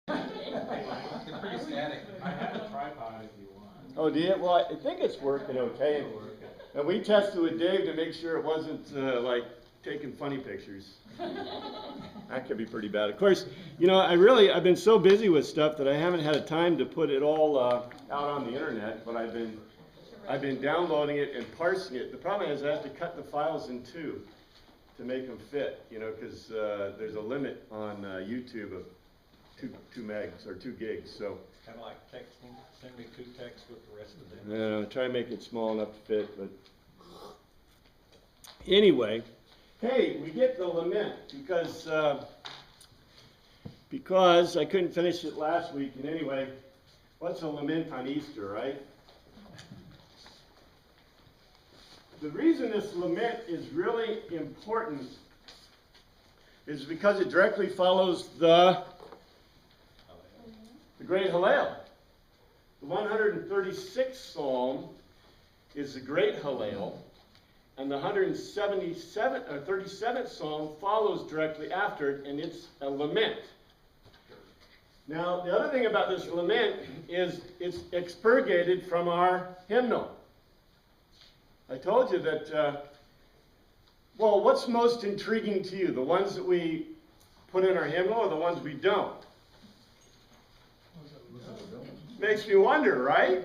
It's pretty static. I have a tripod if you want. Oh, do you? Well, I think it's working okay. And we tested with Dave to make sure it wasn't like taking funny pictures. That could be pretty bad. Of course, you know, I've been so busy with stuff that I haven't had a time to put it all out on the internet, but I've been downloading it and parsing it. The problem is I have to cut the files in two to make them fit, you know, because there's a limit on YouTube of 2 megs or 2 gigs. So Kind of like texting, send me 2 texts with the rest of them. you know, try to make it small enough to fit. But anyway, hey, we get the lament because I couldn't finish it last week. And anyway, what's a lament on Easter, right? The reason this lament is really important is because it directly follows the Great Hallel. The 136th Psalm is the Great Hallel, and the 37th Psalm follows directly after it, and it's a lament. Now, the other thing about this lament is it's expurgated from our hymnal. I told you that, well, what's most intriguing to you? The ones that we put in our hymnal or the ones we don't? Makes me wonder, right?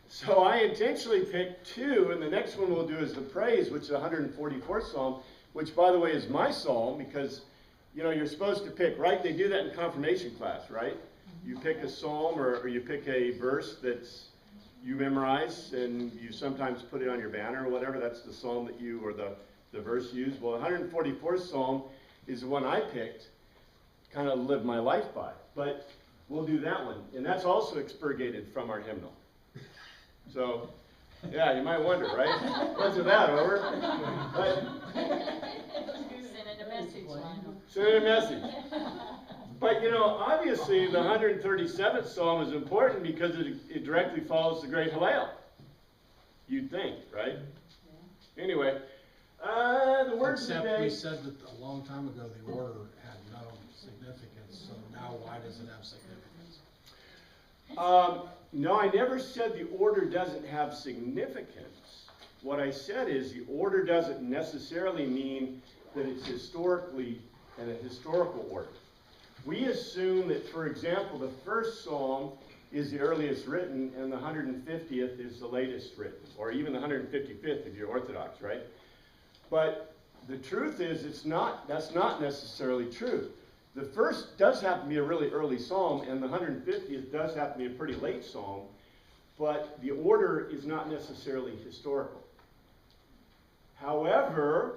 So I intentionally picked 2, and the next one we'll do is the praise, which is the 144th Psalm, which, by the way, is my psalm, because, you know, you're supposed to pick, right? They do that in confirmation class, right? You pick a psalm or you pick a verse that's you memorize, and you sometimes put it on your banner or whatever. That's the psalm that you, or the verse you use. Well, the 144th Psalm is the one I picked, kind of live my life by. But we'll do that one. And that's also expurgated from our hymnal. So, yeah, you might wonder, right? What's with that, over? But, Send it a message, Lionel. send it a message. But, you know, obviously the 137th Psalm is important because it directly follows the Great Hallel. You'd think, right? Yeah. Anyway, the words Except today... we said that a long time ago the order had no significance, so now why does it have significance? No, I never said the order doesn't have significance. What I said is the order doesn't necessarily mean that it's historically in a historical order. We assume that, for example, the first psalm is the earliest written and the 150th is the latest written, or even the 155th if you're Orthodox, right? But the truth is that's not necessarily true. The first does happen to be a really early psalm, and the 150th does happen to be a pretty late psalm, but the order is not necessarily historical. However,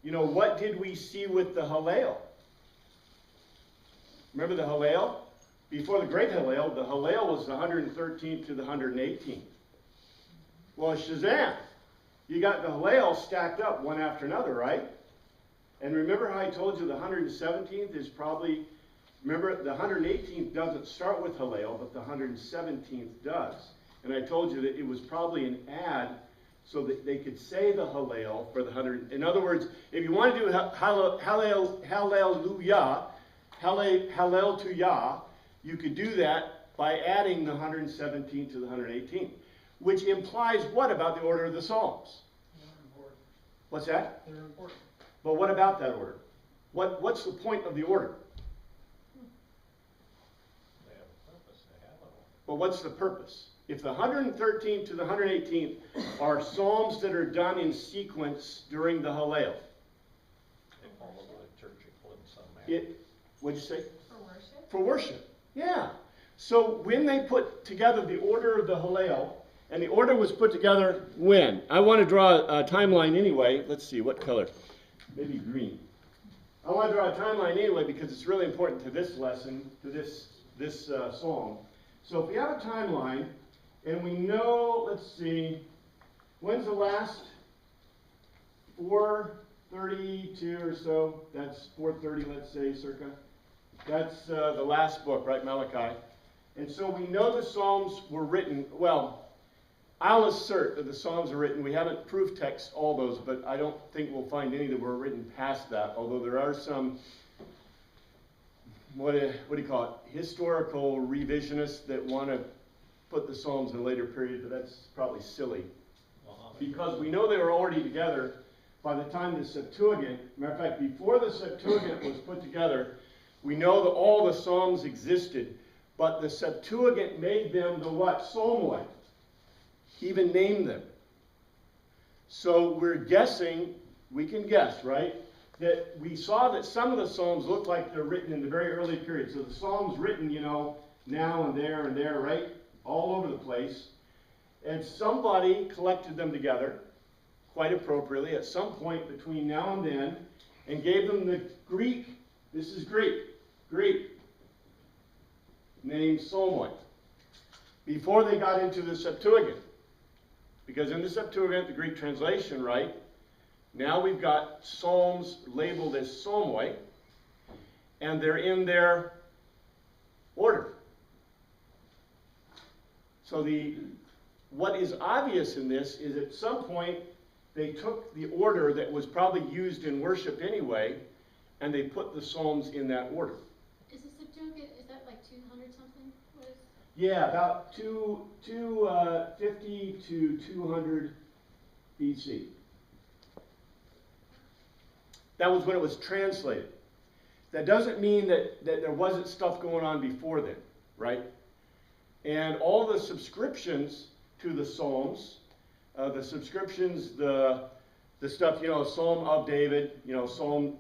you know, what did we see with the Hallel? Remember the Hallel? Before the Great Hallel, the Hallel was the 113th to the 118th. Well, Shazam! You got the Hallel stacked up one after another, right? And remember how I told you the 117th is probably, remember the 118th doesn't start with Hallel, but the 117th does. And I told you that it was probably an add so that they could say the Hallel for the 100. In other words, if you want to do Hallelujah, Hallel to Yah, you could do that by adding the 117th to the 118th, which implies what about the order of the Psalms? What's that? They're important. But what about that order? What's the point of the order? They have a purpose, they have it. But what's the purpose? If the 113th to the 118th are psalms that are done in sequence during the Hallel, They follow the liturgical in some manner. what'd you say? For worship? For worship, yeah. So when they put together the order of the Hallel, and the order was put together when? I want to draw a timeline anyway. Let's see, what color? Maybe green. I want to draw a timeline anyway because it's really important to this lesson, to this psalm. So if we have a timeline, and we know, let's see, when's the last 432 or so? That's 430, let's say, circa. That's the last book, right, Malachi. And so we know the Psalms were written, well, I'll assert that the Psalms are written. We haven't proof text all those, but I don't think we'll find any that were written past that, although there are some what do you call it, historical revisionists that want to put the Psalms in a later period, but that's probably silly. Because we know they were already together by the time the Septuagint, matter of fact, before the Septuagint was put together, we know that all the Psalms existed, but the Septuagint made them the what? Psalmoi. He even named them. So we're guessing, we can guess, right? That we saw that some of the Psalms look like they're written in the very early period. So the Psalms written, you know, now and there, right? All over the place. And somebody collected them together, quite appropriately, at some point between now and then, and gave them the Greek, this is Greek, name Psalmoi, before they got into the Septuagint. Because in the Septuagint, the Greek translation, right, now we've got Psalms labeled as Psalmoi, and they're in their order. So what is obvious in this is at some point they took the order that was probably used in worship anyway, and they put the Psalms in that order. Is the Septuagint, is that like 200 something? What is? Yeah, about 250 to 200 BC. That was when it was translated. That doesn't mean that there wasn't stuff going on before then, right? And all the subscriptions to the Psalms, the stuff, you know, Psalm of David, you know, Psalm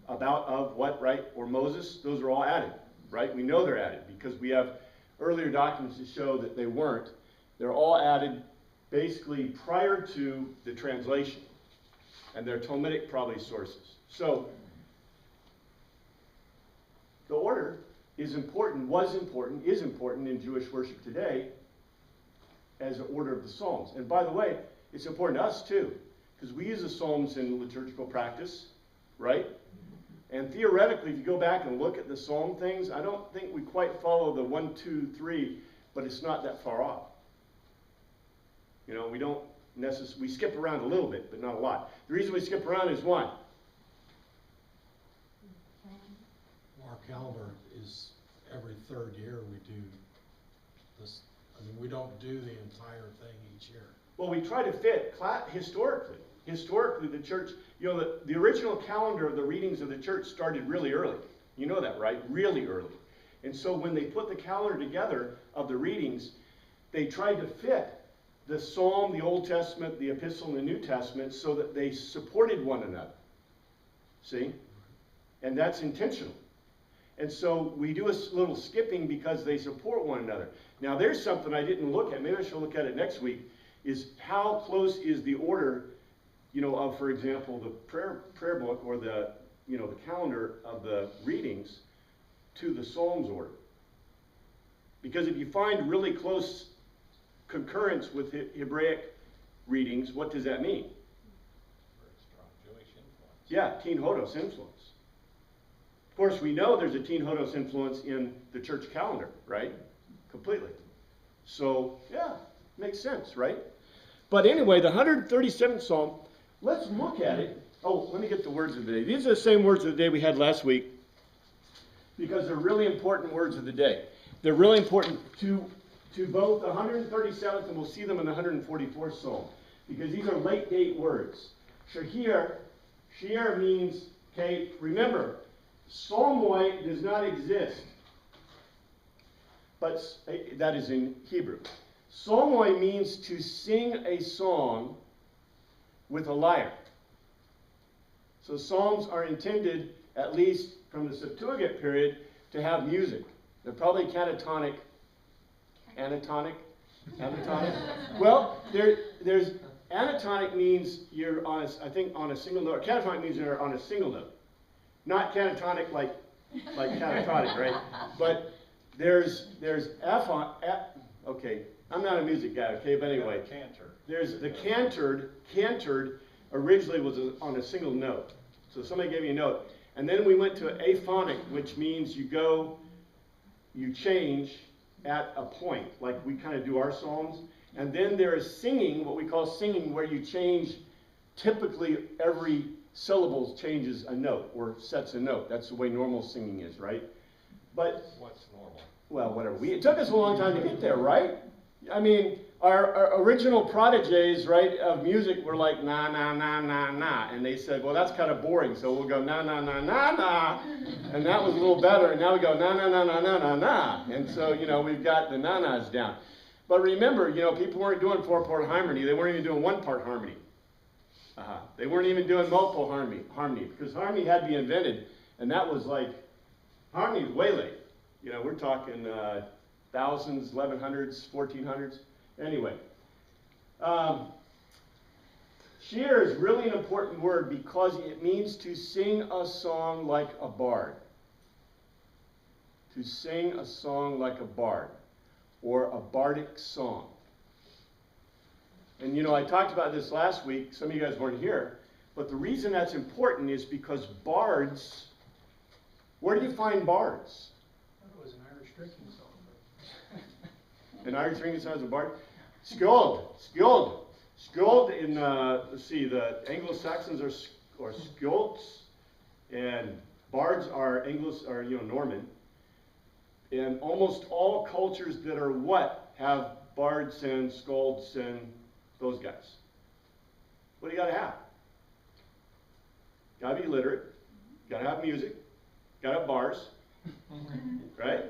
about of what, right? Or Moses, those are all added, right? We know they're added because we have earlier documents to show that they weren't. They're all added basically prior to the translation. And they're Talmudic probably sources. So the order is important, is important in Jewish worship today as an order of the Psalms. And by the way, it's important to us too, because we use the Psalms in liturgical practice, right? And theoretically, if you go back and look at the Psalm things, I don't think we quite follow the 1, 2, 3, but it's not that far off. You know, we don't necessarily, we skip around a little bit, but not a lot. The reason we skip around is why? Our calendar is every third year we do this. I mean, we don't do the entire thing each year. Well, we try to fit historically. Historically, the church, you know, the original calendar of the readings of the church started really early. You know that, right? Really early. And so when they put the calendar together of the readings, they tried to fit the Psalm, the Old Testament, the Epistle, and the New Testament so that they supported one another. See? And that's intentional. And so we do a little skipping because they support one another. Now there's something I didn't look at, maybe I should look at it next week, is how close is the order, you know, of, for example, the prayer book or the, you know, the calendar of the readings to the Psalms order. Because if you find really close concurrence with Hebraic readings, what does that mean? Very strong Jewish influence. Yeah, Teen Hodos influence. Of course, we know there's a Teen Hodos influence in the church calendar, right? Completely. So, yeah, makes sense, right? But anyway, the 137th Psalm, let's look at it. Oh, let me get the words of the day. These are the same words of the day we had last week because they're really important words of the day. They're really important to both the 137th, and we'll see them in the 144th Psalm, because these are late date words. Shahir means, okay, remember, Psalmoi does not exist, but that is in Hebrew. Psalmoi means to sing a song with a lyre. So Psalms are intended, at least from the Septuagint period, to have music. They're probably catatonic. Anatonic? Well, there's anatonic means you're on, I think, on a single note. Catatonic means you're on a single note. Not catatonic like catatonic, right? But there's F on, okay, I'm not a music guy, okay, but anyway. Cantor. There's the cantored originally was on a single note. So somebody gave me a note. And then we went to aphonic, which means you change at a point, like we kind of do our psalms. And then there is singing, what we call singing, where you change, typically every syllable changes a note or sets a note. That's the way normal singing is, right? But, What's normal? well, whatever. It took us a long time to get there, right? I mean, our original prodigies, right, of music were like, na, na, na, na, na. And they said, well, that's kind of boring, so we'll go na, na, na, na, na. And that was a little better. And now we go na, na, na, na, na, na, na. And so, you know, we've got the na-nas down. But remember, you know, people weren't doing 4-part harmony. They weren't even doing 1-part harmony. They weren't even doing multiple harmony, because harmony had to be invented. And that was like, harmony was way late. You know, we're talking thousands, 1100s, 1400s. Anyway, shir is really an important word because it means to sing a song like a bard. To sing a song like a bard, or a bardic song. And you know, I talked about this last week. Some of you guys weren't here. But the reason that's important is because bards, where do you find bards? It was an Irish drinking song. An Irish drinking song is a bard? Skjold in, let's see, the Anglo-Saxons are skjolds, and bards are Norman. And almost all cultures that are what have bards and skalds and those guys. What do you gotta have? Gotta be literate, gotta have music, gotta have bars, right?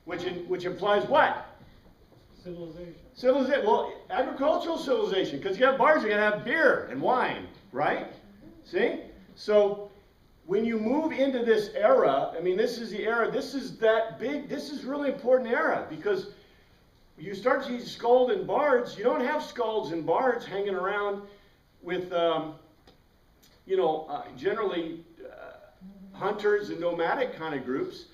Which implies what? Civilization. Civilization, well, agricultural civilization, because you have bars, you gotta have beer and wine, right? See? So, when you move into this era, I mean, this is the era, this is that big, this is really important era, because you start to see skalds and bards, you don't have skalds and bards hanging around with, generally hunters and nomadic kind of groups.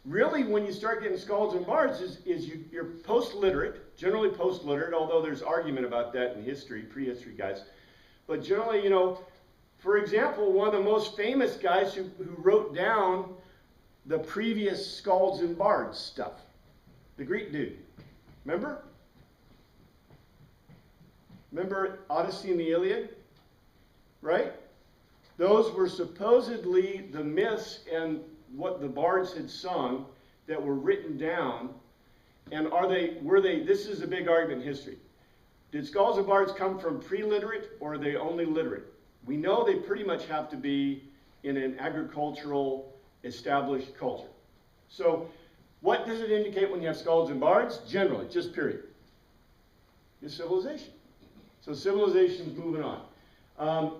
Really, when you start getting skalds and bards, you're post-literate, generally post-literate, although there's argument about that in history, prehistory guys. But generally, you know, for example, one of the most famous guys who wrote down the previous skalds and bards stuff, the Greek dude. Remember? Remember Odyssey and the Iliad? Right? Those were supposedly the myths and what the bards had sung that were written down. And this is a big argument in history. Did skalds and bards come from pre-literate or are they only literate? We know they pretty much have to be in an agricultural established culture. So what does it indicate when you have skalds and bards? Generally, just period. It's civilization. So civilization's moving on.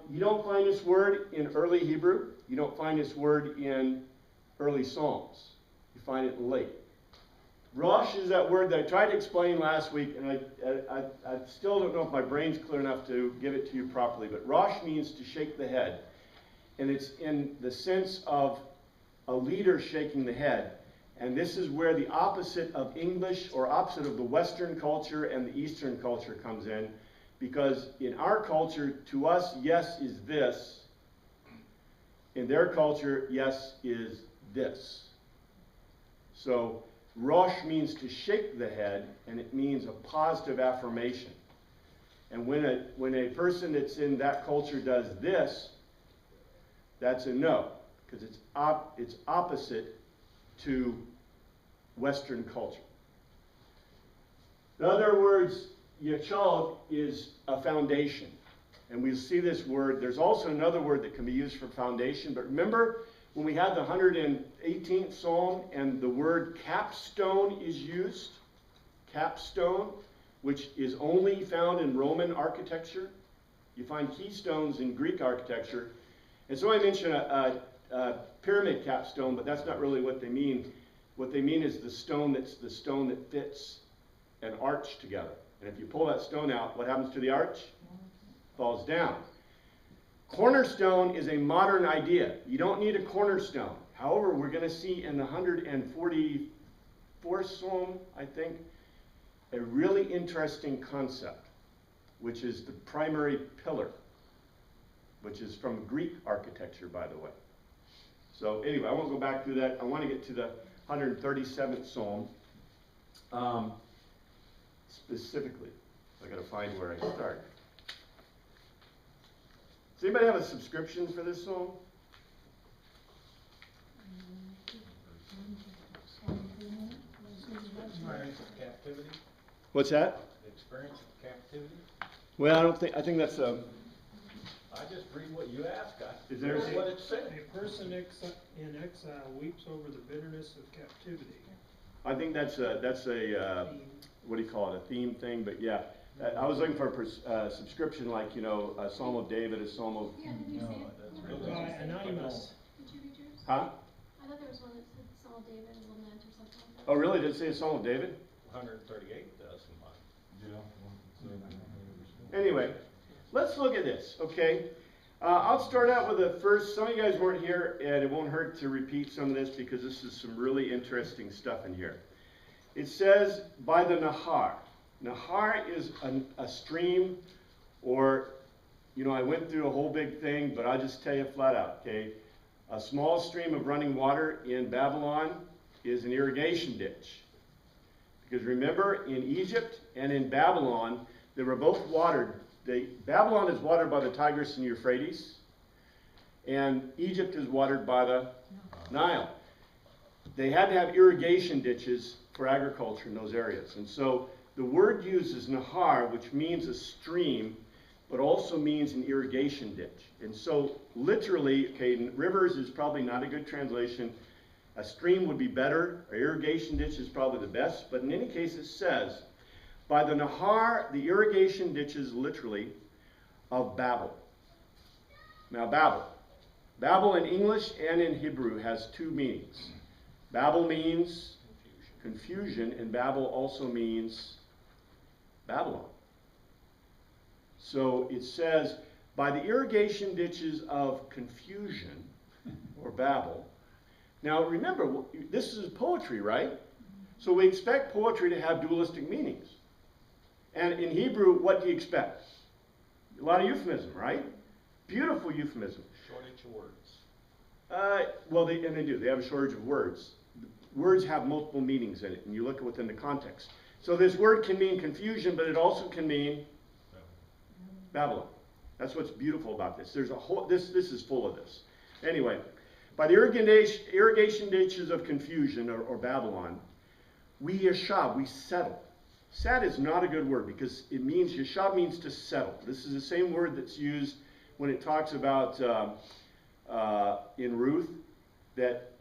You don't find this word in early Hebrew. You don't find this word in early Psalms. You find it late. Rosh is that word that I tried to explain last week, and I still don't know if my brain's clear enough to give it to you properly, but Rosh means to shake the head. And it's in the sense of a leader shaking the head. And this is where the opposite of English or opposite of the Western culture and the Eastern culture comes in. Because in our culture, to us, yes is this. In their culture, yes is this. So Rosh means to shake the head, and it means a positive affirmation. And when a person that's in that culture does this, that's a no, because it's opposite to Western culture. In other words, Yachal is a foundation. And we see this word. There's also another word that can be used for foundation. But remember when we had the 118th Psalm and the word capstone is used? Capstone, which is only found in Roman architecture. You find keystones in Greek architecture. And so I mentioned a pyramid capstone, but that's not really what they mean. What they mean is the stone that fits an arch together. And if you pull that stone out, what happens to the arch? Falls down. Cornerstone is a modern idea. You don't need a cornerstone. However, we're going to see in the 144th Psalm, I think, a really interesting concept, which is the primary pillar, which is from Greek architecture, by the way. So anyway, I won't go back through that. I want to get to the 137th Psalm. Specifically, I got to find where I start. Does anybody have a subscription for this psalm? Experience of captivity, What's that? experience of captivity. Well, I think that's I just read what you asked, Is there a- That's what it said. A person in exile weeps over the bitterness of captivity. I think that's a, what do you call it, a theme thing, but yeah. I was looking for a subscription like, you know, a Psalm of David, a Psalm of, Yeah, did you see it? Anonymous. Did you read yours? huh? I thought there was one that said Psalm of David, a lament or something like that. Oh, really? Did it say a Psalm of David? 138 does in mine. Anyway, let's look at this, okay? I'll start out with the first, some of you guys weren't here, and it won't hurt to repeat some of this because this is some really interesting stuff in here. It says, by the Nahar. Nahar is a stream, or, you know, I went through a whole big thing, but I'll just tell you flat out, okay? A small stream of running water in Babylon is an irrigation ditch. Because remember, in Egypt and in Babylon, they were both watered. Babylon is watered by the Tigris and Euphrates, and Egypt is watered by the Nile. They had to have irrigation ditches for agriculture in those areas. And so the word used is Nahar, which means a stream, but also means an irrigation ditch. And so literally, okay, rivers is probably not a good translation. A stream would be better. An irrigation ditch is probably the best. But in any case, it says, by the Nahar, the irrigation ditches literally of Babel. Now Babel in English and in Hebrew has two meanings. Babel means confusion, and Babel also means Babylon. So it says, by the irrigation ditches of confusion, or Babel. Now remember, this is poetry, right? So we expect poetry to have dualistic meanings. And in Hebrew, what do you expect? A lot of euphemism, right? Beautiful euphemism. Shortage of words. Well, they do. They have a shortage of words. Words have multiple meanings in it, and you look at within the context. So this word can mean confusion, but it also can mean Babylon. That's what's beautiful about this. There's a whole. This is full of this. Anyway, by the irrigation ditches of confusion or Babylon, we yashab, we settle. Sad is not a good word because it means, yashab means to settle. This is the same word that's used when it talks about in Ruth that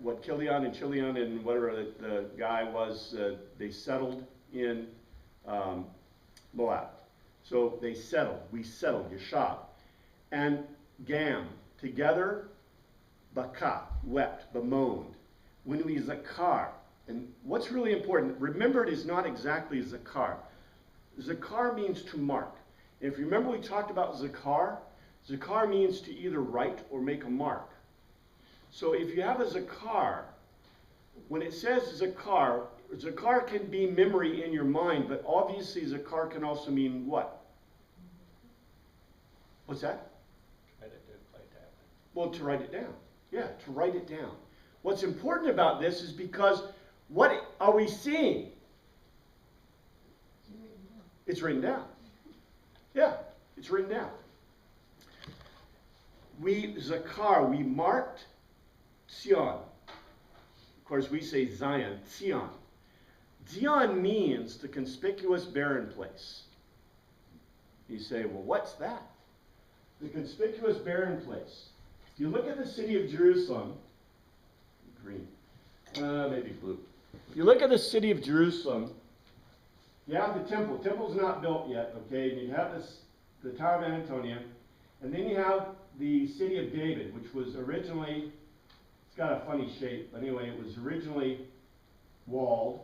what Kilion and Chilion and whatever the guy was, they settled in Moab. So they settled, we settled, yashab. And Gam, together, baka, wept, bemoaned. When we zakar, and what's really important, remember it is not exactly zakar. Zakar means to mark. And if you remember we talked about zakar, zakar means to either write or make a mark. So if you have a zakar, when it says zakar, zakar can be memory in your mind, but obviously zakar can also mean what? What's that? Well, to write it down. Yeah, to write it down. What's important about this is because what are we seeing? It's written down. Yeah, it's written down. We, zakar, we marked Zion. Of course, we say Zion, Zion. Zion means the conspicuous barren place. You say, well, what's that? The conspicuous barren place. If you look at the city of Jerusalem, green, maybe blue. If you look at the city of Jerusalem, you have the temple. Temple's not built yet, okay? And you have the Tower of Antonia. And then you have the city of David, which was originally, it's got a funny shape, but anyway, it was originally walled.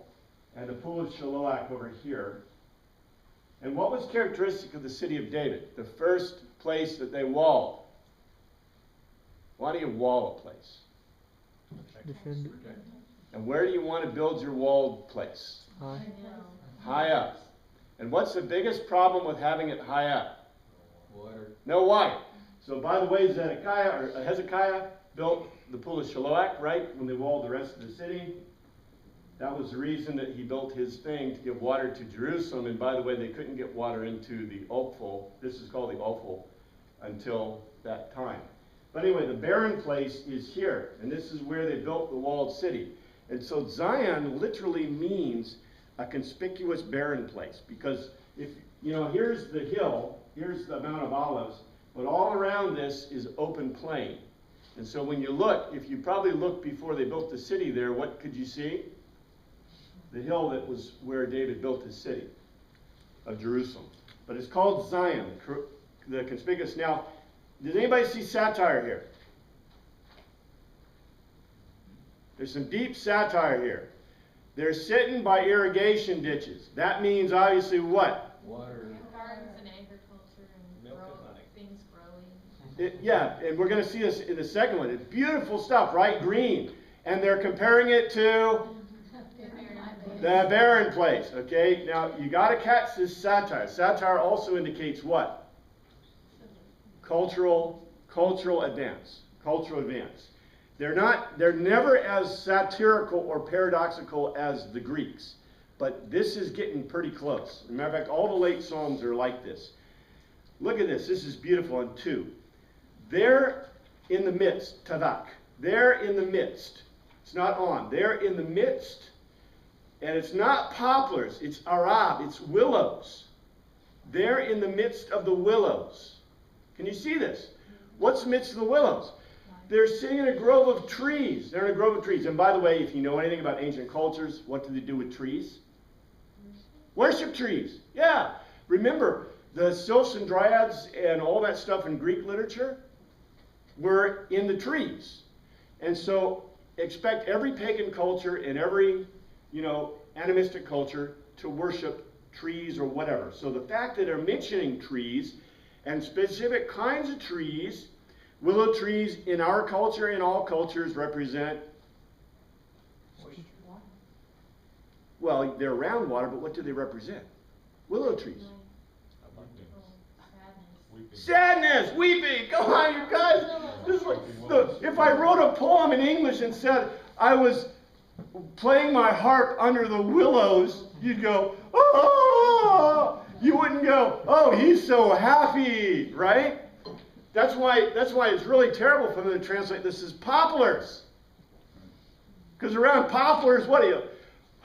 And the pool of Shiloach over here. And what was characteristic of the city of David? The first place that they walled. Why do you wall a place? Defend it. And where do you want to build your walled place? High. High up. And what's the biggest problem with having it high up? Water. No water. So by the way, Hezekiah built the pool of Shiloach, right? When they walled the rest of the city. That was the reason that he built his thing to give water to Jerusalem. And by the way, they couldn't get water into the Ophel. This is called the Ophel until that time. But anyway, the barren place is here. And this is where they built the walled city. And so Zion literally means a conspicuous barren place, because if, you know, here's the hill, here's the Mount of Olives, but all around this is open plain. And so when you look, if you probably looked before they built the city there, what could you see? The hill that was where David built his city of Jerusalem. But it's called Zion, the conspicuous. Now, did anybody see satire here? There's some deep satire here. They're sitting by irrigation ditches. That means obviously what? Water. Gardens and agriculture and Milk and honey. things growing. Yeah, and we're going to see this in the second one. It's beautiful stuff, right? Green. And they're comparing it to the barren place. Okay, now you got to catch this satire. Satire also indicates what? Cultural advance. Cultural advance. They're never as satirical or paradoxical as the Greeks, but this is getting pretty close. As a matter of fact, all the late Psalms are like this. Look at this. This is beautiful on 2. They're in the midst, Tavak. They're in the midst. It's not on. They're in the midst, and it's not poplars. It's Arab. It's willows. They're in the midst of the willows. Can you see this? What's the midst of the willows? They're sitting in a grove of trees. They're in a grove of trees. And by the way, if you know anything about ancient cultures, what do they do with trees? Worship trees. Yeah. Remember, the sylphs and dryads and all that stuff in Greek literature were in the trees. And so expect every pagan culture and every, animistic culture to worship trees or whatever. So the fact that they're mentioning trees and specific kinds of trees, willow trees in our culture and all cultures represent, well, they're around water, but what do they represent? Willow trees. Sadness, weeping. Come on, you guys. This is like, look, if I wrote a poem in English and said I was playing my harp under the willows, you'd go, oh! You wouldn't go, oh, he's so happy, right? That's why it's really terrible for them to translate this as poplars. Because around poplars, what do you?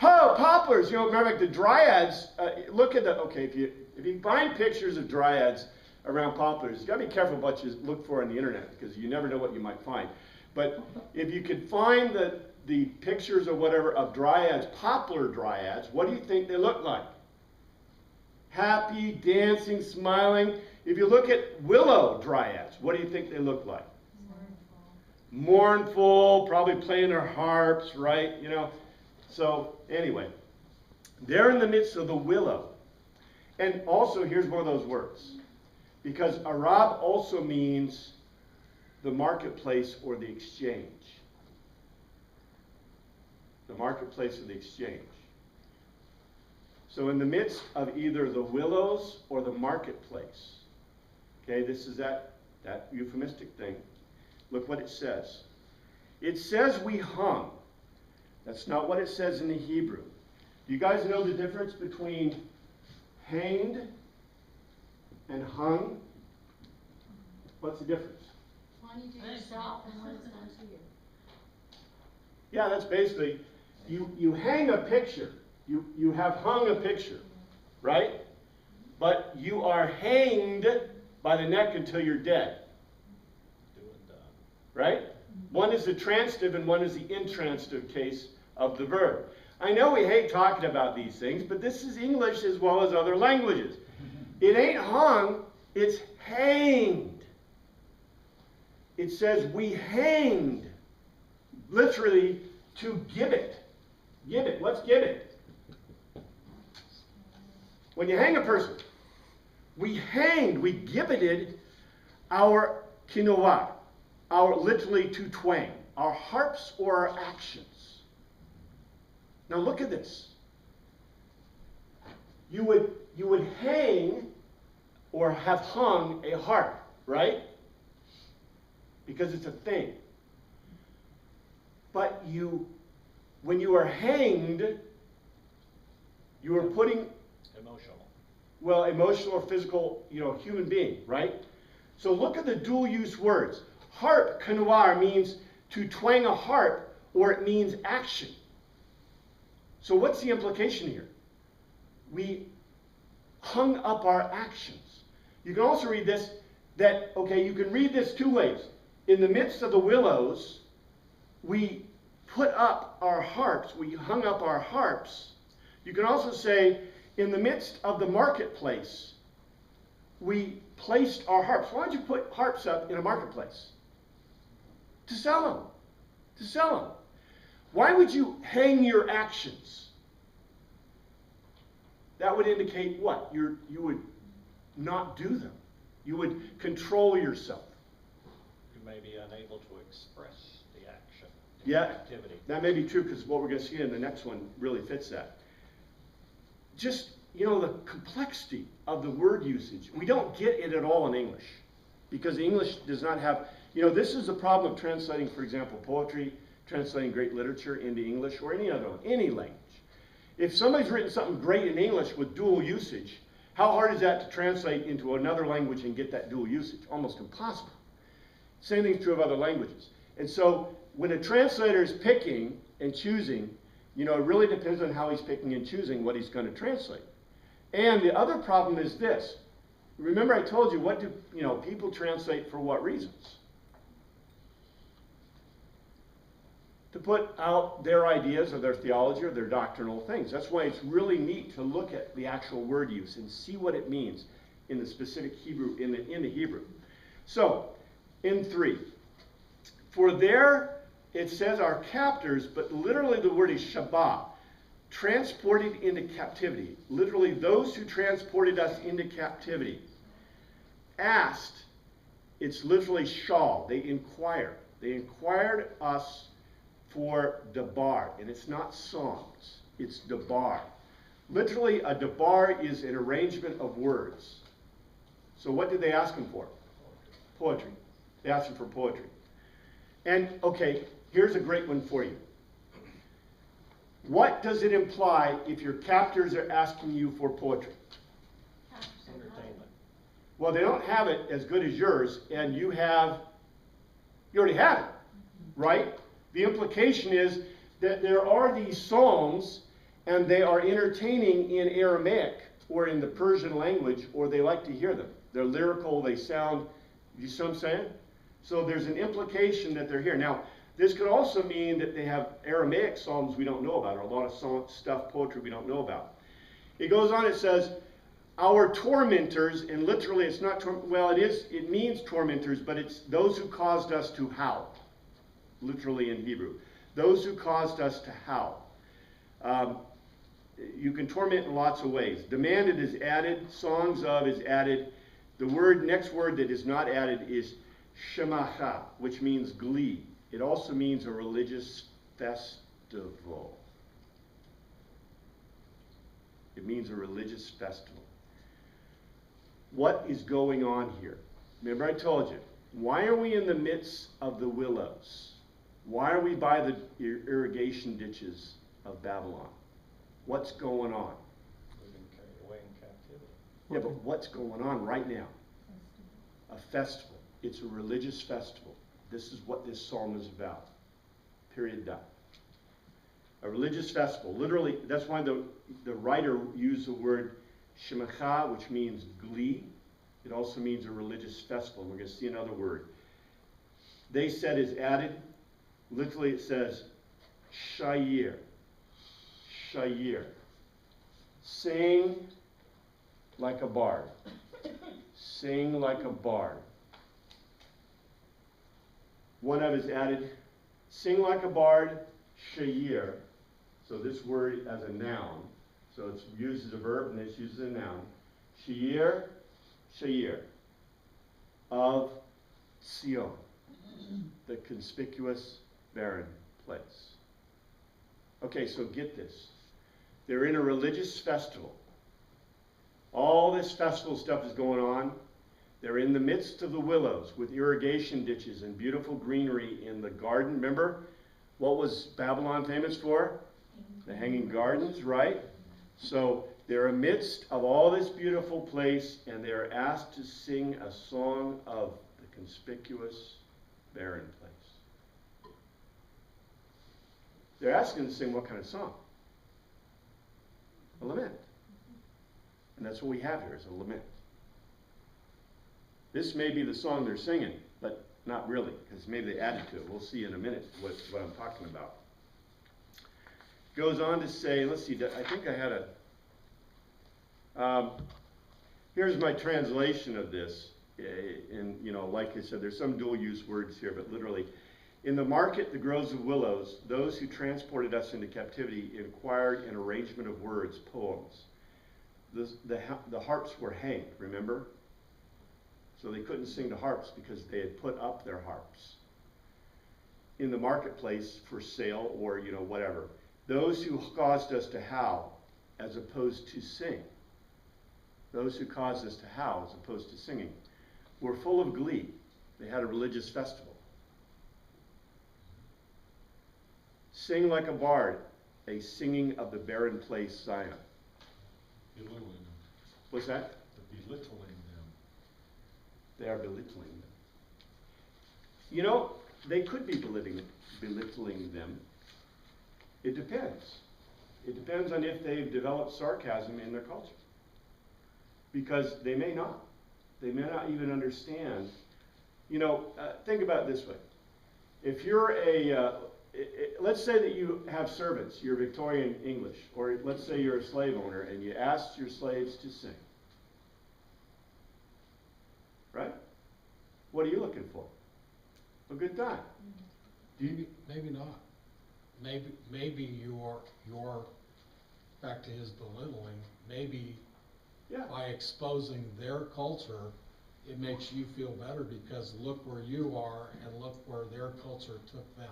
Oh, poplars. Remember like the dryads. Look at the. Okay, if you find pictures of dryads around poplars, you got to be careful what you look for on the internet because you never know what you might find. But if you could find the pictures or whatever of dryads, poplar dryads, what do you think they look like? Happy, dancing, smiling. If you look at willow dryads, what do you think they look like? Mournful, probably playing their harps, right? So anyway, they're in the midst of the willow. And also, here's one of those words. Because Arab also means the marketplace or the exchange. The marketplace or the exchange. So in the midst of either the willows or the marketplace. Okay, this is that euphemistic thing. Look what it says. It says we hung. That's not what it says in the Hebrew. Do you guys know the difference between hanged and hung? What's the difference? One you do yourself and one is done to you. Yeah, that's basically, you hang a picture. You have hung a picture, right? But you are hanged by the neck until you're dead. Right? One is the transitive and one is the intransitive case of the verb. I know we hate talking about these things, but this is English as well as other languages. It ain't hung, it's hanged. It says we hanged. Literally, to give it. Give it. Let's give it. When you hang a person, we hanged, we gibbeted our kinova, our literally to twang, our harps or our actions. Now look at this. You would hang or have hung a harp, right? Because it's a thing. But when you are hanged, you are putting emotional or physical, human being, right? So look at the dual use words. Harp, kanoar, means to twang a harp, or it means action. So what's the implication here? We hung up our actions. You can also read this, that, okay, you can read this two ways. In the midst of the willows, we put up our harps, we hung up our harps. You can also say, in the midst of the marketplace, we placed our harps. Why would you put harps up in a marketplace? To sell them. To sell them. Why would you hang your actions? That would indicate what? You would not do them. You would control yourself. You may be unable to express the action, Yeah, activity. that may be true because what we're going to see in the next one really fits that. Just, the complexity of the word usage. We don't get it at all in English because English does not have, this is the problem of translating, for example, poetry, translating great literature into English or any other one, any language. If somebody's written something great in English with dual usage, how hard is that to translate into another language and get that dual usage? Almost impossible. Same thing's true of other languages. And so when a translator is picking and choosing, it really depends on how he's picking and choosing what he's going to translate. And the other problem is this. Remember I told you, what do people translate for what reasons? To put out their ideas or their theology or their doctrinal things. That's why it's really neat to look at the actual word use and see what it means in the specific Hebrew, in the Hebrew. So, in 3, for there, it says our captors, but literally the word is shabbat, transported into captivity. Literally those who transported us into captivity. Asked, it's literally shal, they inquired. They inquired us for dabar, and it's not songs, it's dabar. Literally, a dabar is an arrangement of words. So what did they ask him for? Poetry. They asked him for poetry. And, okay, here's a great one for you. What does it imply if your captors are asking you for poetry? Entertainment. Well, they don't have it as good as yours, and you already have it, right? The implication is that there are these songs, and they are entertaining in Aramaic or in the Persian language, or they like to hear them. They're lyrical, they sound, you see what I'm saying? So there's an implication that they're here. Now, this could also mean that they have Aramaic psalms we don't know about, or a lot of stuff, poetry we don't know about. It goes on, it says, our tormentors, and literally it's not, it means tormentors, but it's those who caused us to howl. Literally in Hebrew. Those who caused us to howl. You can torment in lots of ways. Demanded is added. Songs of is added. The next word that is not added is shemacha, which means glee. It also means a religious festival. It means a religious festival. What is going on here? Remember I told you, why are we in the midst of the willows? Why are we by the irrigation ditches of Babylon? What's going on? We've been carried away in captivity. Yeah, but what's going on right now? A festival. It's a religious festival. This is what this psalm is about. Period. Done. A religious festival. Literally, that's why the writer used the word shemacha, which means glee. It also means a religious festival. We're going to see another word. They said is added. Literally it says, shayir. Shayir. Sing like a bard. Sing like a bard. One of is added, sing like a bard, shayir. So this word as a noun. So it's used as a verb and it's used as a noun. Shayir, shayir. Of Sion. The conspicuous barren place. Okay, so get this. They're in a religious festival. All this festival stuff is going on. They're in the midst of the willows with irrigation ditches and beautiful greenery in the garden. Remember, what was Babylon famous for? The hanging gardens, right? So they're amidst of all this beautiful place, and they're asked to sing a song of the conspicuous barren place. They're asking to sing what kind of song? A lament. And that's what we have here, is a lament. This may be the song they're singing, but not really, because maybe they added to it. We'll see in a minute what I'm talking about. Goes on to say, let's see, I think I had a, here's my translation of this. And, you know, like I said, there's some dual use words here, but literally, in the market, the groves of willows, those who transported us into captivity inquired an arrangement of words, poems. The harps were hanged, remember? So they couldn't sing to harps because they had put up their harps in the marketplace for sale or, you know, whatever. Those who caused us to howl as opposed to sing. Those who caused us to howl as opposed to singing were full of glee. They had a religious festival. Sing like a bard, a singing of the barren place Zion. Belittling them. What's that? The belittling them. They are belittling them. You know, they could be belittling them. It depends. It depends on if they've developed sarcasm in their culture. Because they may not. They may not even understand. You know, think about it this way. If you're let's say that you have servants, you're Victorian English, or let's say you're a slave owner and you ask your slaves to sing. Right? What are you looking for? A good time. Maybe not. Maybe your back to his belittling, maybe Yeah. by exposing their culture, it makes you feel better because look where you are and look where their culture took them.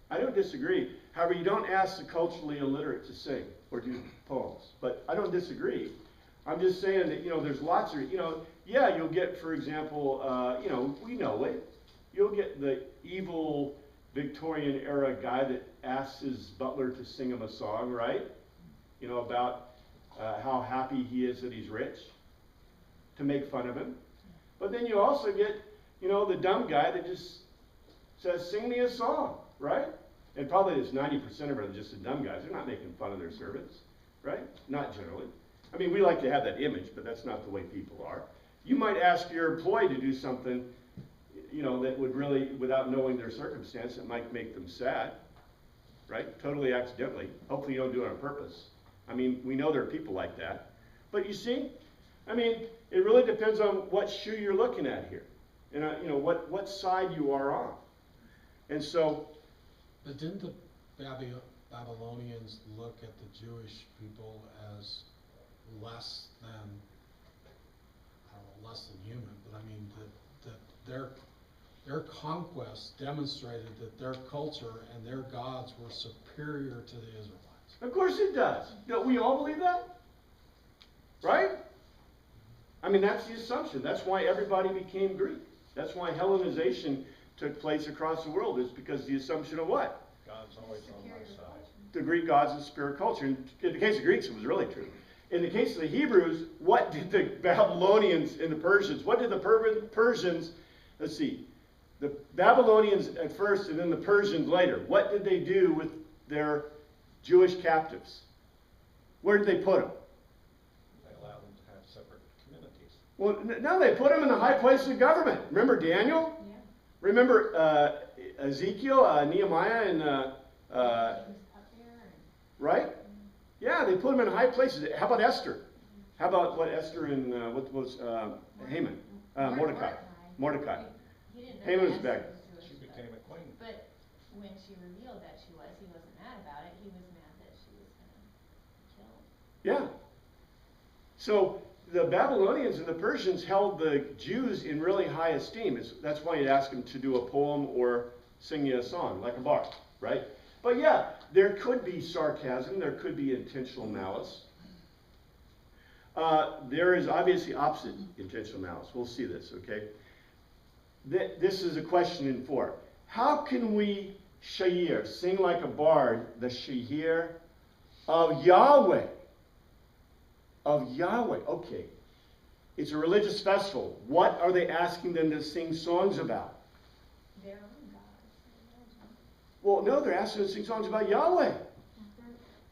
I don't disagree. However, you don't ask the culturally illiterate to sing or do poems. But I don't disagree. I'm just saying that, you know, there's lots of, you know, yeah, you'll get, for example, you know, we know it. You'll get the evil Victorian era guy that asks his butler to sing him a song, right? You know, about how happy he is that he's rich, to make fun of him. But then you also get, you know, the dumb guy that just says, sing me a song, right? And probably there's 90% of them are just the dumb guys. They're not making fun of their servants, right? Not generally. I mean, we like to have that image, but that's not the way people are. You might ask your employee to do something, you know, that would really, without knowing their circumstance, it might make them sad, right? Totally accidentally. Hopefully you don't do it on purpose. I mean, we know there are people like that. But you see, I mean, it really depends on what shoe you're looking at here. And, you know, what side you are on. And so... But didn't the Babylonians look at the Jewish people as less than, I don't know, less than human, but I mean that their conquest demonstrated that their culture and their gods were superior to the Israelites. Of course it does. Don't we all believe that? Right? I mean, that's the assumption. That's why everybody became Greek. That's why Hellenization took place across the world, is because the assumption of what? God's always on my side. The Greek gods and spirit culture. In the case of Greeks, it was really true. In the case of the Hebrews, what did the Babylonians and the Persians, what did the Persians, let's see, the Babylonians at first and then the Persians later, what did they do with their Jewish captives? Where did they put them? They allow them to have separate communities. Well, no, they put them in the high places of government. Remember Daniel? Yeah. Remember Ezekiel, Nehemiah, and He was up there and. right? Yeah, they put them in high places. How about Esther? How about what Esther and what was Haman? Mordecai. Mordecai. He didn't know Haman was Esther back. Jewish, She became a queen. But when she revealed that she was, he wasn't mad about it. He was mad that she was gonna kill. Yeah. So the Babylonians and the Persians held the Jews in really high esteem. That's why you'd ask them to do a poem or sing you a song, like a bard, right? But yeah, there could be sarcasm. There could be intentional malice. There is obviously opposite intentional malice. We'll see this, okay? This is a question in 4. How can we shayir, sing like a bard, the shayir of Yahweh? Of Yahweh. Okay. It's a religious festival. What are they asking them to sing songs about? Their own gods, I imagine. Well, no, they're asking them to sing songs about Yahweh. That's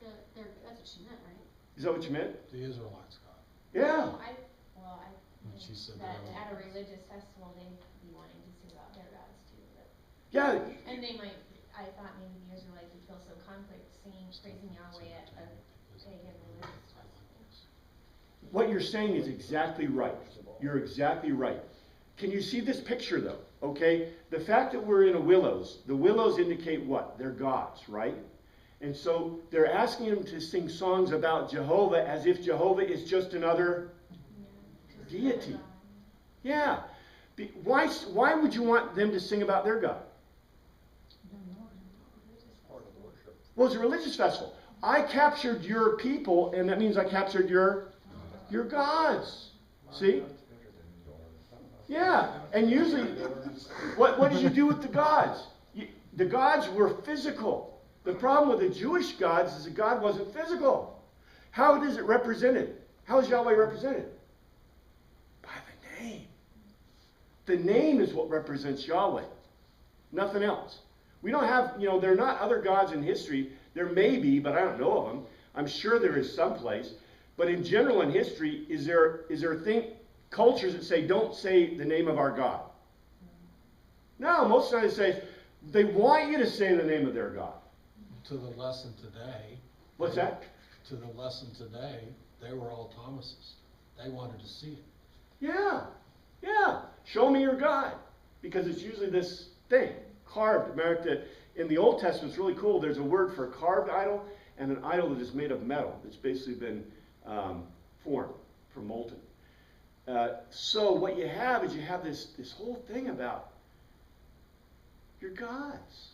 what she meant, right? Is that what you meant? The Israelites God. Yeah. I And she said that that at a religious festival, they'd be wanting to sing about their gods too, but. Yeah. And they might, I thought maybe the Israelites would feel so conflict singing, praising Yahweh at a pagan religious festival. What you're saying is exactly right. You're exactly right. Can you see this picture though? Okay, the fact that we're in a willows, the willows indicate what? They're gods, right? And so they're asking him to sing songs about Jehovah as if Jehovah is just another deity. Yeah. Why would you want them to sing about their God? Part of worship. Well, it's a religious festival. I captured your people, and that means I captured your gods. See? Yeah, and usually, what did you do with the gods? The gods were physical. The problem with the Jewish gods is that God wasn't physical. How is it represented? How is Yahweh represented? By the name. The name is what represents Yahweh. Nothing else. We don't have, there are not other gods in history. There may be, but I don't know of them. I'm sure there is someplace. But in general in history, is there cultures that say, don't say the name of our God? No, most times they want you to say the name of their God. To the lesson today. What's that? To the lesson today, they were all Thomases. They wanted to see it. Yeah, yeah. Show me your God. Because it's usually this thing, carved. In the Old Testament, it's really cool. There's a word for a carved idol and an idol that is made of metal. It's basically been formed from molten. So what you have is this whole thing about your gods.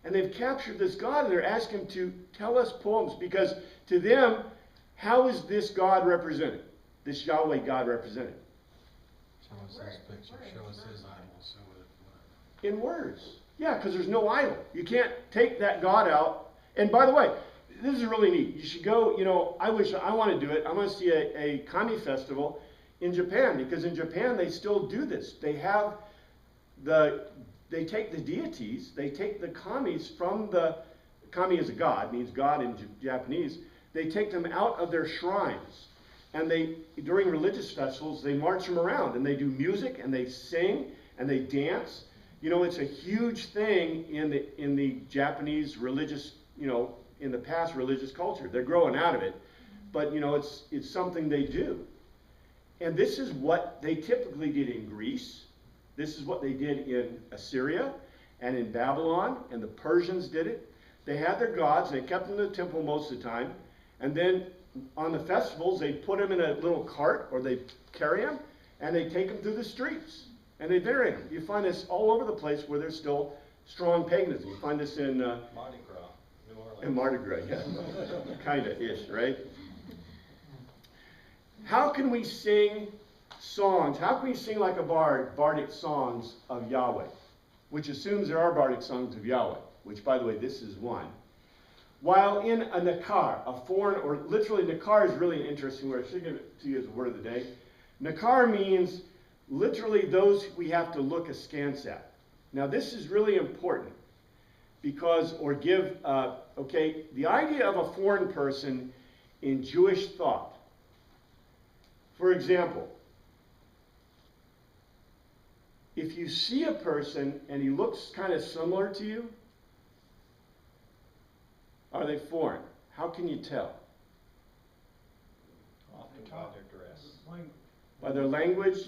And they've captured this God and they're asking him to tell us poems because to them, how is this God represented? This Yahweh God represented? Show us his picture, show us his idol, show it whatever. In words. Yeah, because there's no idol. You can't take that God out. And by the way, this is really neat. You should go, I want to do it. I want to see a kami festival in Japan because in Japan they still do this. They take the deities, they take the kamis from kami is a god, means God in Japanese. They take them out of their shrines. And during religious festivals, they march them around and they do music and they sing and they dance. It's a huge thing in the Japanese religious, in the past religious culture. They're growing out of it, but it's something they do. And this is what they typically did in Greece. This is what they did in Assyria and in Babylon, and the Persians did it. They had their gods, they kept them in the temple most of the time, and then on the festivals, they put them in a little cart, or they carry them, and they take them through the streets, and they venerate them. You find this all over the place where there's still strong paganism. You find this in Mardi Gras, New Orleans. in Mardi Gras, yeah. Kinda-ish, right? How can we sing songs? How can we sing like a bard, bardic songs of Yahweh? Which assumes there are bardic songs of Yahweh, which, by the way, this is one. While in a nakar, a foreign, or literally nakar is really an interesting word. I should give it to you as a word of the day. Nakar means literally those we have to look askance at. Now this is really important because, the idea of a foreign person in Jewish thought. For example, if you see a person and he looks kind of similar to you, are they foreign? How can you tell? Often by their dress. By their language?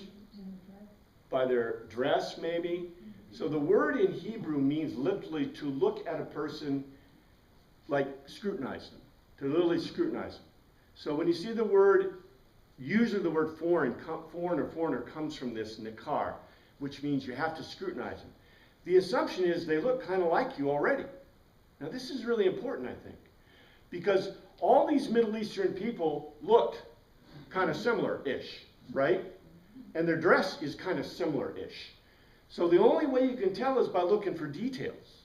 By their dress, maybe? So the word in Hebrew means literally to look at a person, like scrutinize them, to literally scrutinize them. So when you see the word, usually the word foreign or foreigner comes from this nakar, which means you have to scrutinize them. The assumption is they look kind of like you already. Now this is really important, I think, because all these Middle Eastern people looked kind of similar-ish, right? And their dress is kind of similar-ish. So the only way you can tell is by looking for details.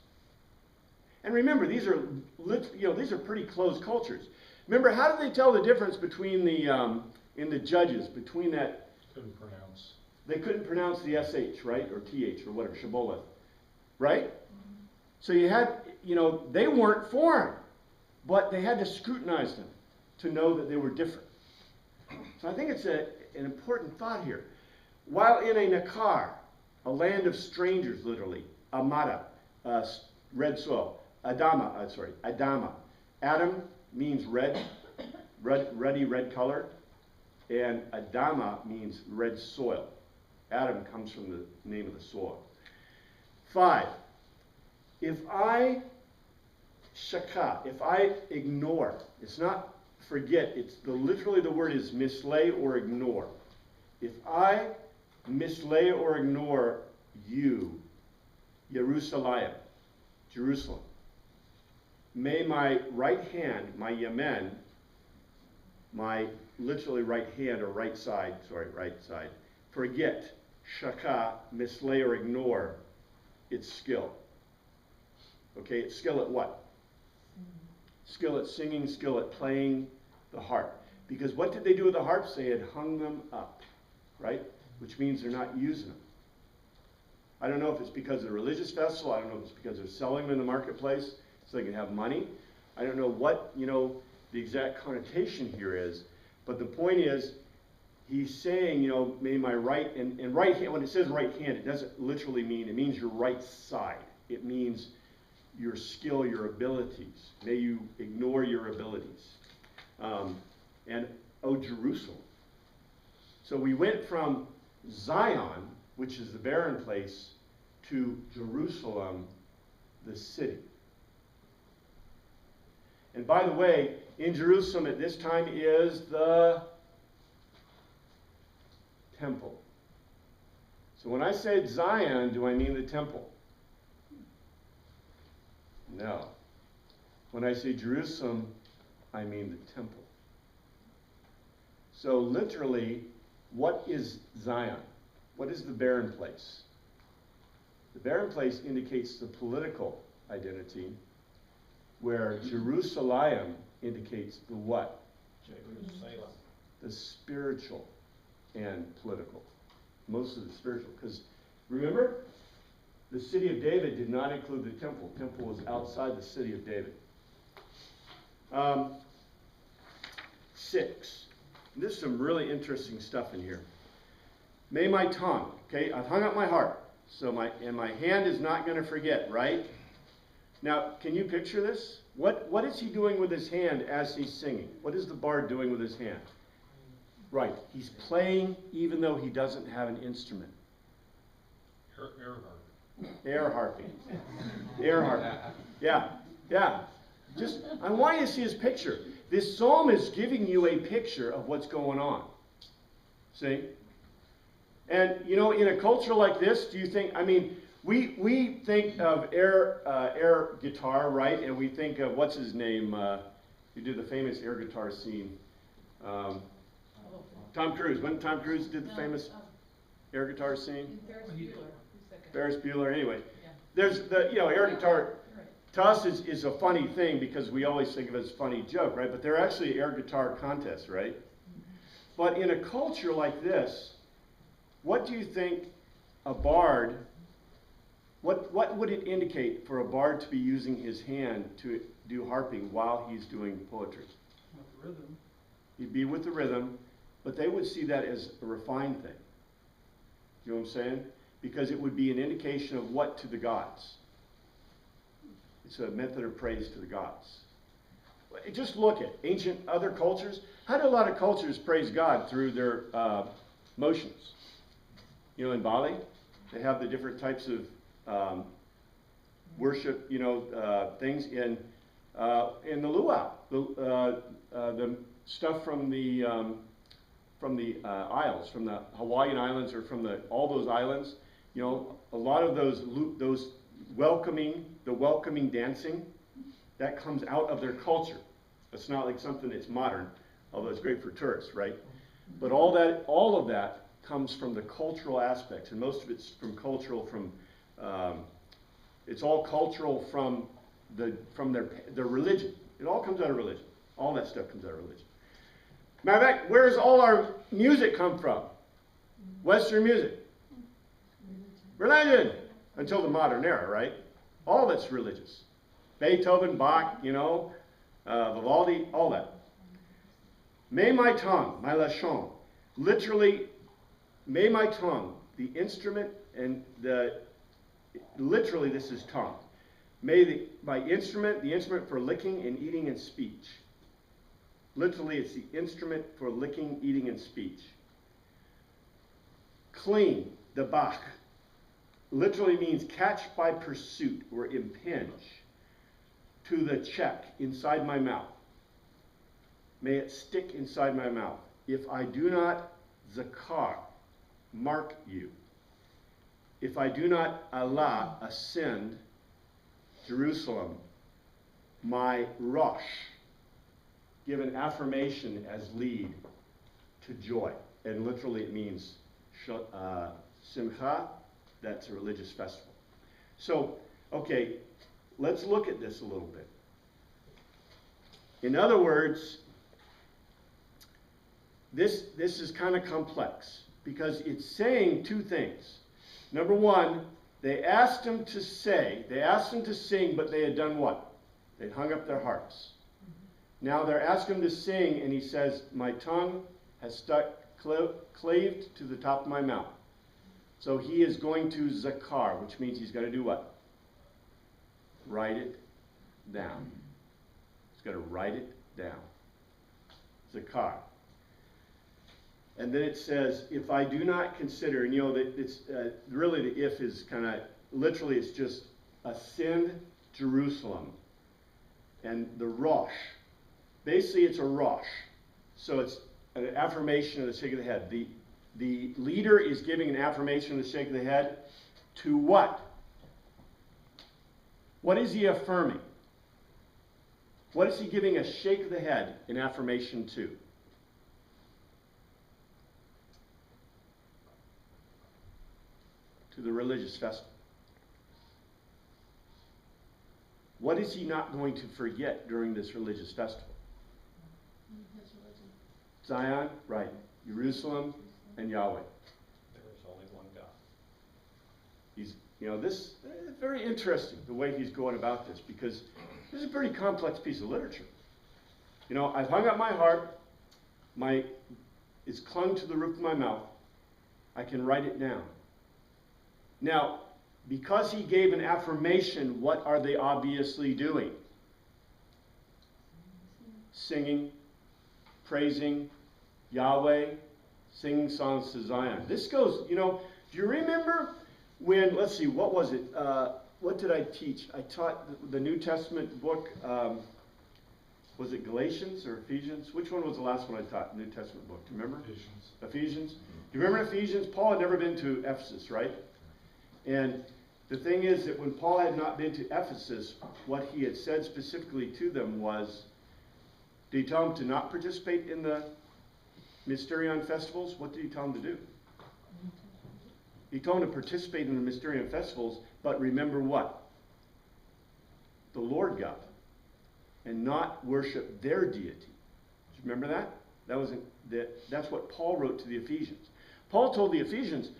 And remember, these are pretty closed cultures. Remember, how did they tell the difference between in the judges, between that? Couldn't pronounce. They couldn't pronounce the SH, right? Or TH, or whatever, Shibboleth, right? So you had, they weren't foreign, but they had to scrutinize them. to know that they were different. So I think it's an important thought here. While in a Nakar, a land of strangers, literally, Amada, red soil, Adama. Adam means ruddy red color, and Adama means red soil. Adam comes from the name of the soil. 5, if I ignore, it's not forget, it's literally the word is mislay or ignore. If I mislay or ignore you, Jerusalem, may my right hand, my yamen, my literally right hand or right side, forget, shaka, mislay or ignore its skill. Okay, it's skill at what? Skill at singing, skill at playing the harp. Because what did they do with the harps? They had hung them up, right? Which means they're not using them. I don't know if it's because of the religious festival. I don't know if it's because they're selling them in the marketplace so they can have money. I don't know what, the exact connotation here is. But the point is, he's saying, may my right, and right hand, when it says right hand, it doesn't literally mean, it means your right side. It means your skill, your abilities. May you ignore your abilities. And, oh, Jerusalem. So we went from Zion, which is the barren place, to Jerusalem, the city. And by the way, in Jerusalem at this time is the temple. So when I say Zion, do I mean the temple? No. When I say Jerusalem, I mean the temple. So literally, what is Zion? What is the barren place? The barren place indicates the political identity, where Jerusalem indicates the what? Jerusalem. The spiritual and political. Most of the spiritual. Because remember, the city of David did not include the temple. The temple was outside the city of David. 6. There's some really interesting stuff in here. May my tongue, okay, I've hung up my harp, so my hand is not going to forget, right? Now, can you picture this? What is he doing with his hand as he's singing? What is the bard doing with his hand? Right, he's playing even though he doesn't have an instrument. Air harp. Air harping. Air harping. Yeah, yeah. Just, I want you to see his picture. This psalm is giving you a picture of what's going on. See? And, in a culture like this, do you think, we think of air guitar, right? And we think of, what's his name? Who did the famous air guitar scene? Tom Cruise. When Tom Cruise did the famous air guitar scene? Ferris Bueller. Anyway, there's the, air guitar. To us is a funny thing because we always think of it as a funny joke, right? But they're actually air guitar contests, right? But in a culture like this, what do you think a bard, what would it indicate for a bard to be using his hand to do harping while he's doing poetry? With rhythm. He'd be with the rhythm, but they would see that as a refined thing. You know what I'm saying? Because it would be an indication of what to the gods? It's a method of praise to the gods. Just look at ancient other cultures. How do a lot of cultures praise God through their motions? In Bali, they have the different types of worship, things. In the luau, the stuff from the isles, from the Hawaiian Islands, or from all those islands. A lot of those welcoming dancing, that comes out of their culture. It's not like something that's modern, although it's great for tourists, right? But all of that comes from the cultural aspects, and most of it's it's all cultural from their religion. It all comes out of religion. All that stuff comes out of religion. Matter of fact, where does all our music come from? Western music. Religion. Until the modern era, right? All of it's religious. Beethoven, Bach, Vivaldi, all that. May my tongue, my lashon, literally, may my tongue, the instrument, and literally this is tongue. May my instrument, the instrument for licking and eating and speech. Literally, it's the instrument for licking, eating, and speech. Cling, the bach, literally means catch by pursuit or impinge to the check inside my mouth. May it stick inside my mouth. If I do not zakar, mark you. If I do not Allah, ascend Jerusalem, my Rosh, give an affirmation as lead to joy. And literally it means simcha, that's a religious festival. So, okay, let's look at this a little bit. In other words, this is kind of complex because it's saying two things. Number one, they asked him to sing, but they had done what? They'd hung up their harps. Now they're asking him to sing, and he says, my tongue has stuck claved to the top of my mouth. So he is going to zakar, which means he's going to do what? Write it down. He's going to write it down. Zakar. And then it says, if I do not consider, and you know that it's really the if is kind of literally it's just ascend Jerusalem, and the Rosh. Basically, it's a Rosh, so it's an affirmation of the shake of the head. The leader is giving an affirmation of the shake of the head to what? What is he affirming? What is he giving a shake of the head in affirmation to? To the religious festival. What is he not going to forget during this religious festival? His religion. Zion, right. Jerusalem and Yahweh. There is only one God. He's, you know, this is very interesting the way he's going about this because this is a pretty complex piece of literature. You know, I've hung up my harp, it's clung to the roof of my mouth. I can write it down. Now, because he gave an affirmation, what are they obviously doing? Singing, praising Yahweh, singing songs to Zion. This goes, you know, do you remember when, let's see, what was it? What did I teach? I taught the New Testament book, was it Galatians or Ephesians? Which one was the last one I taught, New Testament book? Do you remember? Ephesians. Do you remember Ephesians? Paul had never been to Ephesus, right? And the thing is that when Paul had not been to Ephesus, what he had said specifically to them was, did he tell them to not participate in the Mysterion festivals? What did he tell them to do? He told them to participate in the Mysterion festivals, but remember what? The Lord God, and not worship their deity. Do you remember that? That's what Paul wrote to the Ephesians. Paul told the Ephesians,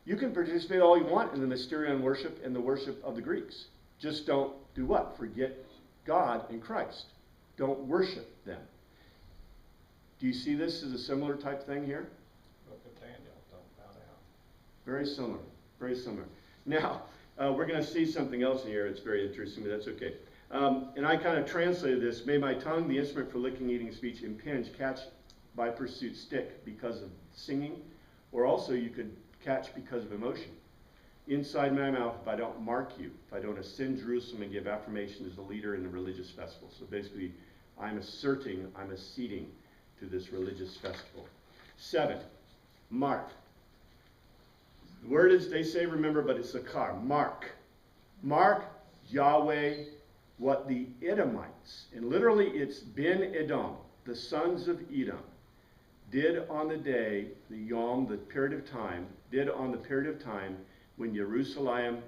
you can participate all you want in the Mysterion worship and the worship of the Greeks. Just don't do what? Forget God and Christ. Don't worship them. Do you see this as a similar type thing here? Book of Daniel, don't bow down. Very similar. Very similar. Now, we're going to see something else in here. It's very interesting, but that's okay. And I kind of translated this. May my tongue, the instrument for licking, eating, speech, impinge, catch by pursuit, stick because of singing. Or also you could catch because of emotion. Inside my mouth, if I don't mark you, if I don't ascend Jerusalem and give affirmation as a leader in the religious festival. So basically, I'm acceding to this religious festival. 7, mark. The word is, they say, remember, but it's a car. Mark. Mark Yahweh, what the Edomites, and literally it's Ben Edom, the sons of Edom, did on the day, the Yom, the period of time, did on the period of time when Jerusalem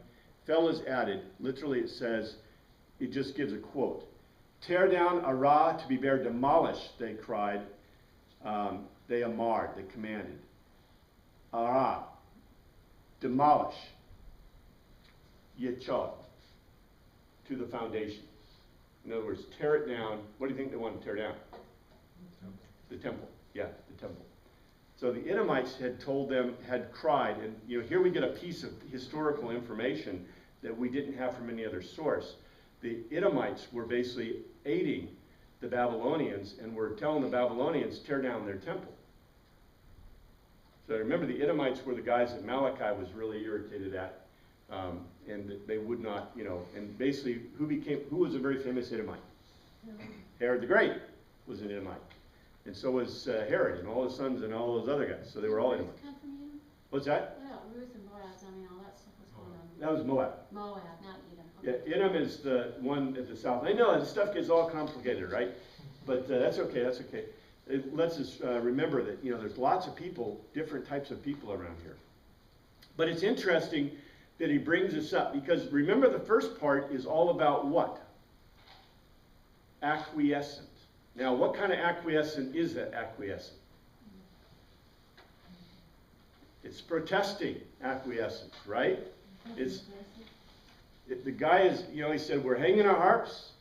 fell as added. Literally it says, it just gives a quote. Tear down Arah to be bare, demolish, they cried. They amar, they commanded. Arah, demolish. Yechod, to the foundation. In other words, tear it down. What do you think they want to tear down? The temple, yeah, the temple. So the Edomites had told them, had cried, and here we get a piece of historical information that we didn't have from any other source. The Edomites were basically aiding the Babylonians and were telling the Babylonians, tear down their temple. So remember, the Edomites were the guys that Malachi was really irritated at, and that they would not, and basically, who was a very famous Edomite? Herod the Great was an Edomite. And so was Herod and all his sons and all those other guys. So they were all Edomites. Come from Edom? What's that? What about Ruth and Boaz, all that stuff was going on. That was Moab. Moab, not Edom. Yeah, Okay. Edom is the one at the south. I know, this stuff gets all complicated, right? But that's okay, that's okay. It lets us remember that, there's lots of people, different types of people around here. But it's interesting that he brings this up, because remember, the first part is all about what? Acquiescent. Now, what kind of acquiescent is that acquiescent? It's protesting acquiescence, right? The guy is, he said, we're hanging our harps,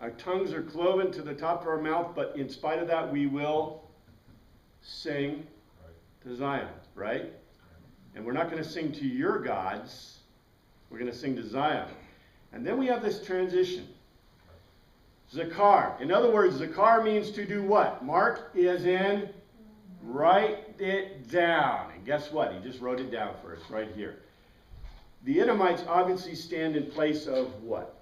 our tongues are cloven to the top of our mouth, but in spite of that, we will sing to Zion, right? And we're not going to sing to your gods, we're going to sing to Zion. And then we have this transition. Zakar. In other words, Zakar means to do what? Mark is in, write it down. And guess what? He just wrote it down for us right here. The Edomites obviously stand in place of what?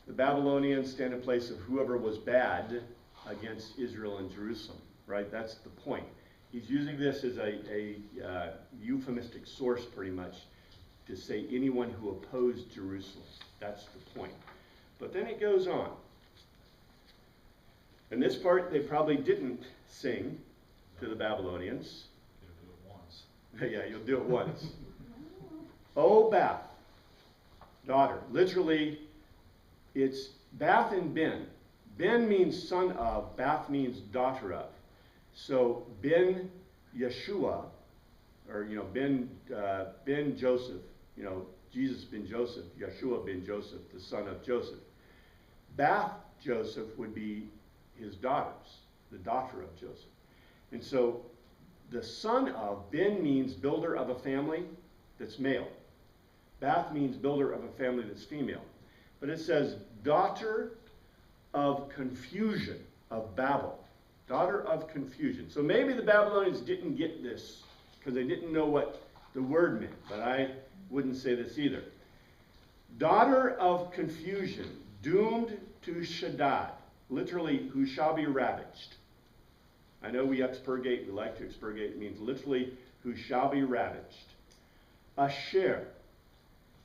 The Babylonians stand in place of whoever was bad against Israel and Jerusalem, right? That's the point. He's using this as a euphemistic source, pretty much, to say anyone who opposed Jerusalem. That's the point. But then it goes on. In this part, they probably didn't sing to the Babylonians. You'll do it once. Yeah, you'll do it once. O Bath, daughter. Literally, it's Bath and Ben. Ben means son of, Bath means daughter of. So Ben Yeshua, or Ben Joseph, Jesus ben Joseph, Yeshua ben Joseph, the son of Joseph. Bath Joseph would be his daughters, the daughter of Joseph. And so the son of, Ben means builder of a family that's male. Bath means builder of a family that's female. But it says daughter of confusion, of Babel. Daughter of confusion. So maybe the Babylonians didn't get this because they didn't know what the word meant, but I wouldn't say this either. Daughter of confusion, doomed to Shaddad, literally, who shall be ravaged. I know we expurgate, we like to expurgate, it means literally, who shall be ravaged. Asher,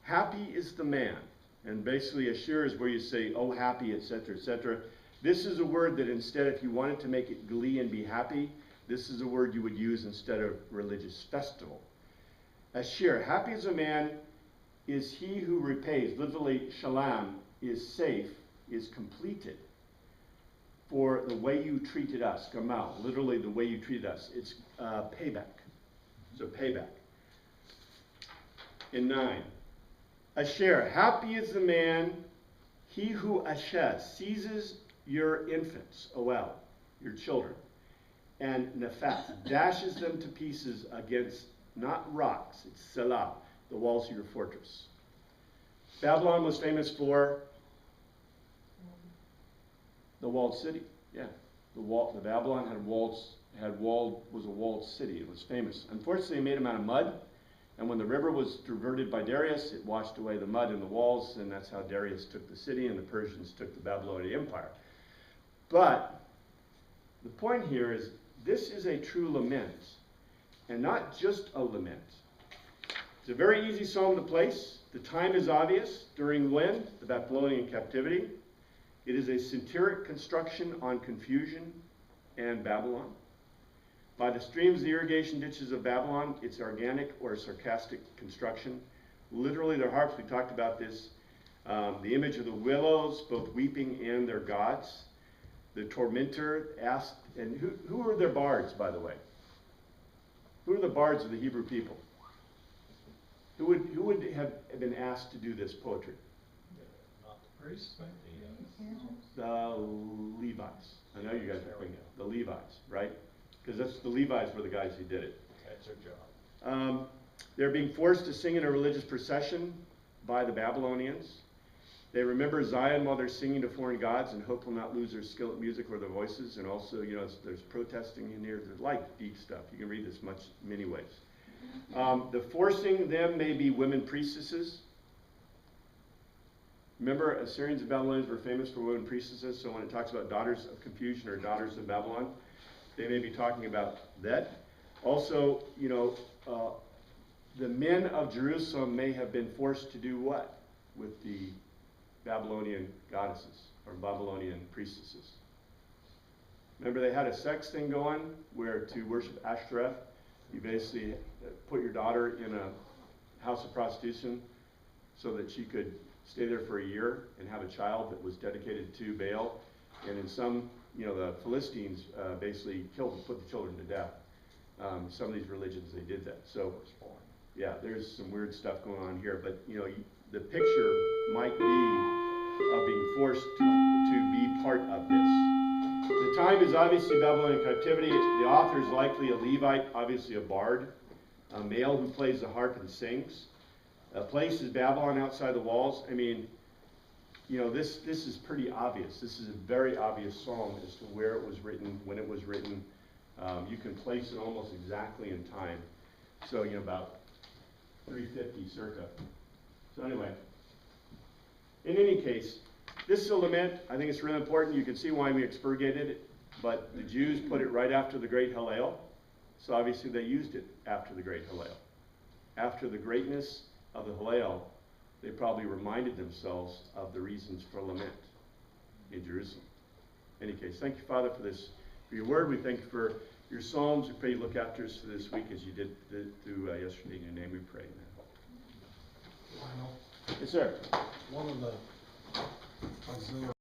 happy is the man. And basically, Asher is where you say, oh, happy, etc., etc. This is a word that instead, if you wanted to make it glee and be happy, this is a word you would use instead of religious festival. Asher, happy as a man is he who repays. Literally, shalom is safe, is completed for the way you treated us. Gamal, literally the way you treated us. It's payback. So payback. In 9, Asher, happy is the man, he who Asher seizes your infants, OL, your children, and Nephath dashes them to pieces against not rocks, it's Selah, the walls of your fortress. Babylon was famous for the walled city. Yeah, the Babylon was a walled city. It was famous. Unfortunately, they made them out of mud, and when the river was diverted by Darius, it washed away the mud in the walls, and that's how Darius took the city, and the Persians took the Babylonian Empire. But the point here is this is a true lament, and not just a lament. It's a very easy psalm to place. The time is obvious. During when? The Babylonian captivity. It is a satiric construction on confusion and Babylon. By the streams, the irrigation ditches of Babylon, it's organic or sarcastic construction. Literally, their harps, we talked about this. The image of the willows, both weeping and their gods. The tormentor asked, and who were their bards, by the way? Who are the bards of the Hebrew people? Who would have been asked to do this poetry? Not the priests, right? The Levites. I know you guys are thinking, the Levites, right? Because the Levites were the guys who did it. That's their job. They're being forced to sing in a religious procession by the Babylonians. They remember Zion while they're singing to foreign gods and hope will not lose their skill at music or their voices. And also, there's protesting in here. There's like deep stuff. You can read this many ways. The forcing them may be women priestesses. Remember, Assyrians and Babylonians were famous for women priestesses. So when it talks about daughters of confusion or daughters of Babylon, they may be talking about that. Also, the men of Jerusalem may have been forced to do what with the Babylonian goddesses or Babylonian priestesses? Remember, they had a sex thing going where to worship Ashtoreth, you basically put your daughter in a house of prostitution so that she could stay there for a year and have a child that was dedicated to Baal. And in some, the Philistines basically put the children to death. Some of these religions, they did that. So, yeah, there's some weird stuff going on here. But, the picture might be of being forced to be part of this. The time is obviously Babylonian captivity. The author is likely a Levite, obviously a bard, a male who plays the harp and sings. A place is Babylon outside the walls. I mean, this is pretty obvious. This is a very obvious psalm as to where it was written, when it was written. You can place it almost exactly in time. So, about 350 circa. So anyway, in any case, this is a lament. I think it's really important. You can see why we expurgated it, but the Jews put it right after the Great Hallel. So obviously they used it after the Great Hallel. After the greatness of the Hallel, they probably reminded themselves of the reasons for lament in Jerusalem. In any case, thank you, Father, for your word. We thank you for your psalms. We pray you look after us for this week as you did through yesterday. In your name we pray. Amen. Final, Yes, sir. one of the auxiliary